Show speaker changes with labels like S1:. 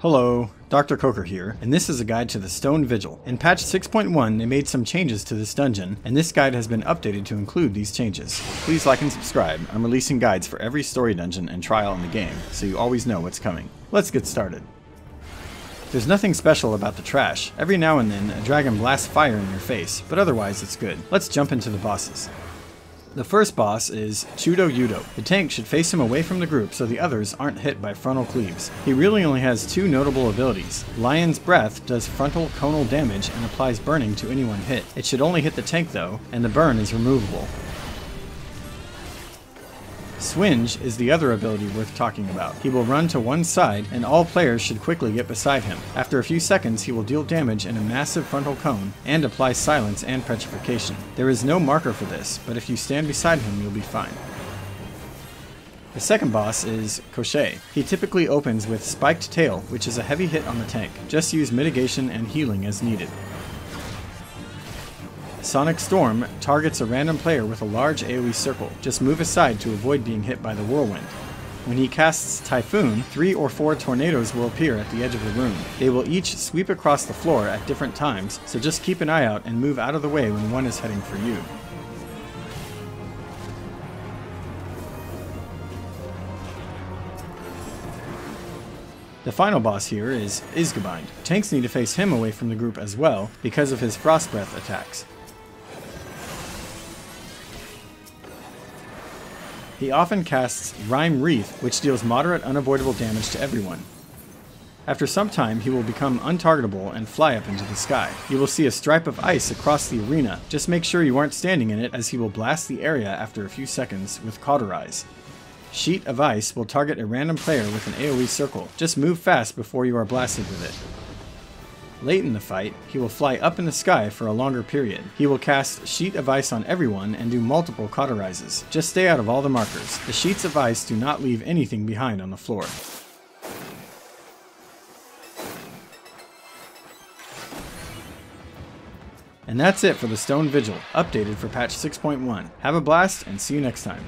S1: Hello, Dr. Coker here, and this is a guide to the Stone Vigil. In patch 6.1, they made some changes to this dungeon, and this guide has been updated to include these changes. Please like and subscribe. I'm releasing guides for every story dungeon and trial in the game, so you always know what's coming. Let's get started. There's nothing special about the trash. Every now and then, a dragon blasts fire in your face, but otherwise it's good. Let's jump into the bosses. The first boss is Chudo-Yudo. The tank should face him away from the group so the others aren't hit by frontal cleaves. He really only has two notable abilities. Lion's Breath does frontal conal damage and applies burning to anyone hit. It should only hit the tank though, and the burn is removable. Swinge is the other ability worth talking about. He will run to one side, and all players should quickly get beside him. After a few seconds, he will deal damage in a massive frontal cone, and apply silence and petrification. There is no marker for this, but if you stand beside him, you'll be fine. The second boss is Koshchei. He typically opens with Spiked Tail, which is a heavy hit on the tank. Just use mitigation and healing as needed. Sonic Storm targets a random player with a large AoE circle. Just move aside to avoid being hit by the whirlwind. When he casts Typhoon, 3 or 4 tornadoes will appear at the edge of the room. They will each sweep across the floor at different times, so just keep an eye out and move out of the way when one is heading for you. The final boss here is Isgebind. Tanks need to face him away from the group as well because of his Frost Breath attacks. He often casts Rime Wreath, which deals moderate unavoidable damage to everyone. After some time, he will become untargetable and fly up into the sky. You will see a stripe of ice across the arena. Just make sure you aren't standing in it, as he will blast the area after a few seconds with Cauterize. Sheet of Ice will target a random player with an AoE circle. Just move fast before you are blasted with it. Late in the fight, he will fly up in the sky for a longer period. He will cast Sheet of Ice on everyone and do multiple Cauterizes. Just stay out of all the markers. The sheets of ice do not leave anything behind on the floor. And that's it for the Stone Vigil, updated for patch 6.1. Have a blast and see you next time.